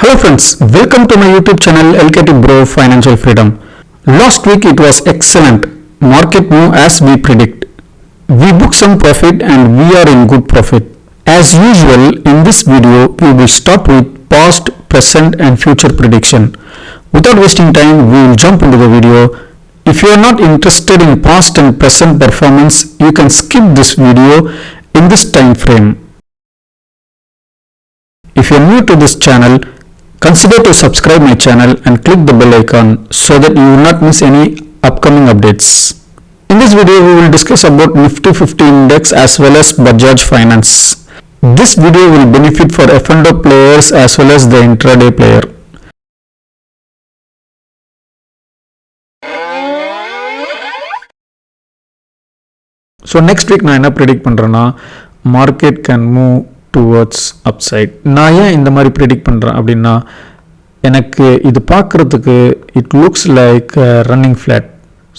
Hello friends, welcome to my YouTube channel LKT Bro Financial Freedom. Last week it was excellent. Market move as we predict. We booked some profit and we are in good profit. As usual, in this video we will start with past, present and future prediction. Without wasting time, we will jump into the video. If you are not interested in past and present performance, you can skip this video in this time frame. If you are new to this channel, consider to subscribe my channel and click the bell icon so that you will not miss any upcoming updates. In this video, we will discuss about Nifty 50 index as well as Bajaj Finance. This video will benefit for F&O players as well as the intraday player. So next week நான் என்ன predict பண்றேன்னா market can move towards upside. நான் ஏன் இந்த மாதிரி predict பண்றேன் அப்படின்னா எனக்கு இது பார்க்கிறதுக்கு it looks like running flat.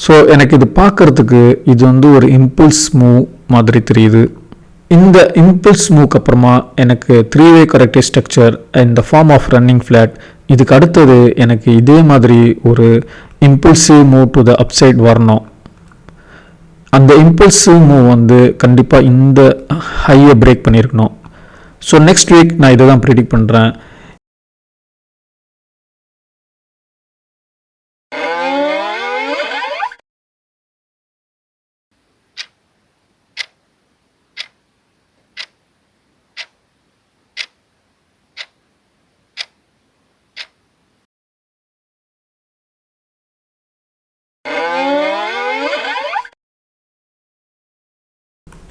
So எனக்கு இது பார்க்கறதுக்கு இது வந்து ஒரு இம்பல்ஸ் மூவ் மாதிரி தெரியுது. இந்த இம்பல்ஸ் மூவ்க்கு அப்புறமா எனக்கு 3-way corrective structure இந்த ஃபார்ம் ஆஃப் ரன்னிங் ஃப்ளாட். இதுக்கு அடுத்தது எனக்கு இதே மாதிரி ஒரு impulsive move to the upside வரணும். அந்த இம்பல்சிவ் மூவ் வந்து கண்டிப்பாக இந்த ஹையை பிரேக் பண்ணியிருக்கணும். ஸோ நெக்ஸ்ட் வீக் நான் இதை தான் ப்ரிடிக்ட் பண்ணுறேன்.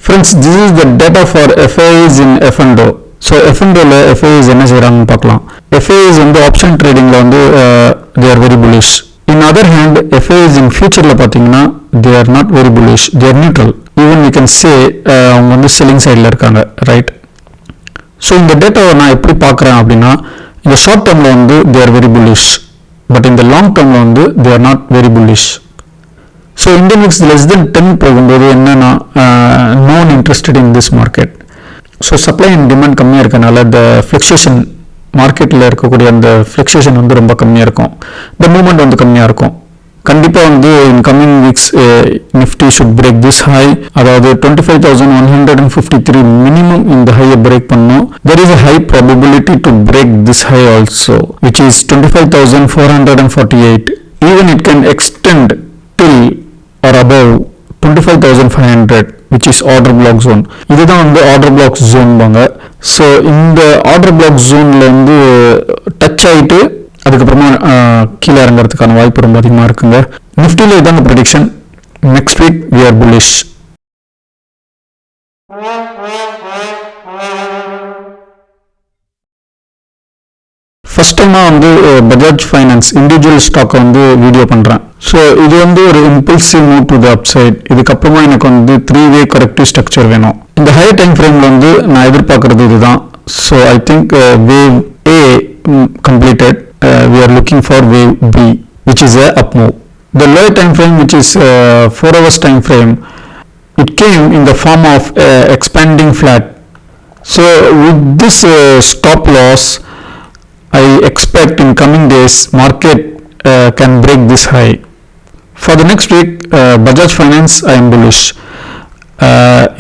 Friends, this is the data for FIs in F&O. So F&Oல FIs என்ன செய்கிறாங்கன்னு பார்க்கலாம். FIs வந்து ஆப்ஷன் ட்ரேடிங்கில் வந்து they are very bullish. In other hand, FIs in futureல பார்த்தீங்கன்னா they are not very bullish. They are neutral. Even we can say அவங்க வந்து selling சைடில் இருக்காங்க, ரைட்? ஸோ இந்த டேட்டாவை நான் எப்படி பார்க்குறேன் அப்படின்னா இந்த ஷார்ட் டேர்மில் வந்து they are very bullish. But இந்த லாங் டேர்மில் வந்து they are not very bullish. So Indian mix less than 10 போகும்போது என்னன்னா known interested in this market. So supply and demand கம்மியாக இருக்கனால இந்த ஃப்ளக்சுவேஷன் மார்க்கெட்டில் இருக்கக்கூடிய அந்த ஃப்ளக்சுவேஷன் வந்து ரொம்ப கம்மியாக இருக்கும். இந்த மூவ்மெண்ட் வந்து கம்மியாக இருக்கும். கண்டிப்பாக வந்து இன் coming weeks Nifty should break this high, அதாவது 25,153 மினிமம் இந்த ஹையை பிரேக் பண்ணும். There is a high probability to break this high also which is 25,448. Even it can extend till or above 25,500 which is order block zone. இதுதான் வந்து order block zone பாங்க. So இந்த order block zoneல வந்து touch ஆகிட்டு அதுக்கப்புறமா கீழே இறங்கிறதுக்கான வாய்ப்பு ரொம்ப அதிகமாக இருக்குங்க. நிஃப்டியில் இதாங்க prediction. Next week we are bullish. First டைமாக வந்து பஜாஜ் ஃபைனான்ஸ் இண்டிவிஜுவல் ஸ்டாக்கை வந்து வீடியோ பண்ணுறேன். ஸோ இது வந்து ஒரு impulsive move to the upside. இதுக்கப்புறமா எனக்கு வந்து 3-way corrective structure வேணும். இந்த ஹை டைம் ஃப்ரேமில் வந்து நான் எதிர்பார்க்குறது இதுதான். So I think wave A completed. We are looking for wave B which is a up move. The lower time frame which is 4 hours time frame, it came in the form of expanding flat. So with this stop loss, I expect in coming days market can break this high. For the next week, Bajaj Finance I am bullish.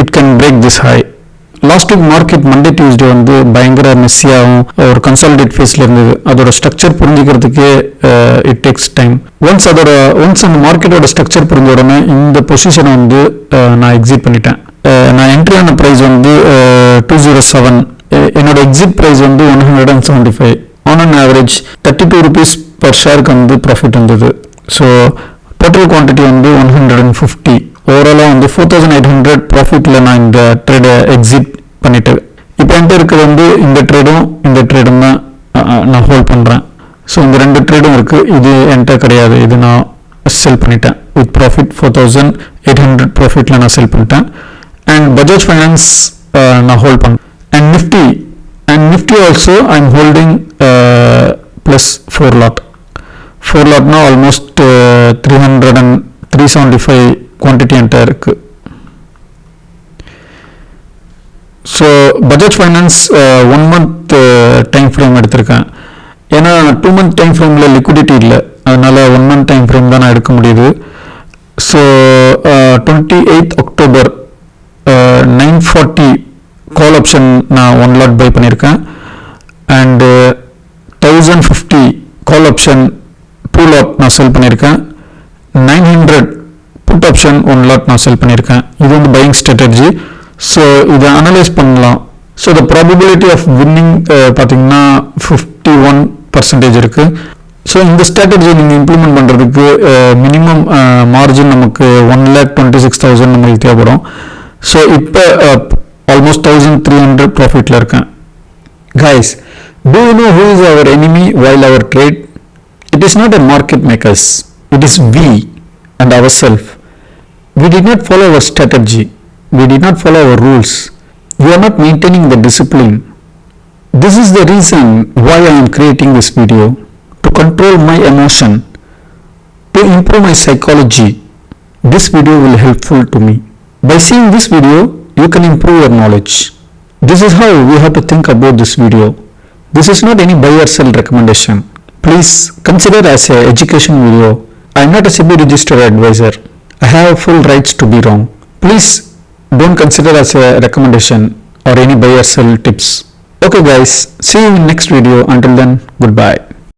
It can break this high. Last week market Monday Tuesday வந்து பயங்கர மெஸ்ஸியாகவும் ஒரு consolidate ஃபேஸில் இருந்தது. அதோட structure புரிஞ்சுக்கிறதுக்கே it takes time. Once அந்த மார்க்கெட்டோட structure புரிஞ்ச உடனே இந்த பொசிஷனை வந்து நான் எக்ஸிட் பண்ணிட்டேன். நான் என்ட்ரி ஆன ப்ரைஸ் வந்து 207. என்னோட எக்ஸிட் ப்ரைஸ் வந்து 175. On an average 32 rupees per ஷேருக்கு வந்து ப்ராஃபிட் இருந்தது. ஸோ டோட்டல் குவான்டிட்டி வந்து 150. ஓவராலாக வந்து 4,800 ப்ராஃபிட்டில் நான் இந்த ட்ரேடை எக்ஸிட் பண்ணிட்டேன். இப்போ என்கிட்ட இருக்கிறது வந்து இந்த ட்ரேடும் தான் நான் ஹோல்ட் பண்ணுறேன். ஸோ இந்த 2 ட்ரேடும் இருக்குது. இது என்கிட்ட கிடையாது. இது நான் செல் பண்ணிட்டேன் வித் ப்ராஃபிட் 4,800 ப்ராஃபிட்டில் நான் செல் பண்ணிட்டேன். அண்ட் பஜாஜ் ஃபைனான்ஸ் நான் ஹோல்ட் பண்ணேன். And Nifty also I am holding plus 4 lot. 4 lotனா almost 375 quantity என்கிட்ட இருக்கு. So Bajaj finance 1 month time frame எடுத்திருக்கேன். ஏன்னா 2 month டைம் ஃப்ரேமில் லிக்விடிட்டி இல்லை, அதனால் 1 month டைம் ஃப்ரேம் தான் நான் எடுக்க முடியுது. So 28th October 940 call option நான் 1 lot பை பண்ணியிருக்கேன். அண்டு 1050 கால் ஆப்ஷன் 2 lot நான் செல் பண்ணியிருக்கேன். 900 புட் ஆப்ஷன் 1 lot நான் செல் பண்ணியிருக்கேன். இது வந்து பையிங் ஸ்ட்ராட்டஜி. ஸோ இதை அனலைஸ் பண்ணலாம். So the probability of winning பார்த்தீங்கன்னா 51% இருக்குது. ஸோ இந்த ஸ்ட்ராட்டஜி நீங்கள் இம்ப்ளிமெண்ட் பண்ணுறதுக்கு மினிமம் மார்ஜின் நமக்கு 1,26,000 நம்மளுக்கு தேவைப்படும். ஸோ இப்போ ஆல்மோஸ்ட் 1,300 ப்ராஃபிட்டில் இருக்கேன். Guys, do you know who is our enemy while our trade? It is not a market makers. It is we and ourselves. We did not follow our strategy. We did not follow our rules. We are not maintaining the discipline. This is the reason why I am creating this video, to control my emotion, to improve my psychology. This video will helpful to me. By seeing this video, you can improve your knowledge. This is how we have to think about this video. This is not any buy or sell recommendation. Please consider as a education video. I am not a SEBI registered advisor. I have full rights to be wrong. Please don't consider as a recommendation or any buy or sell tips. Okay guys, see you in next video. Until then, goodbye.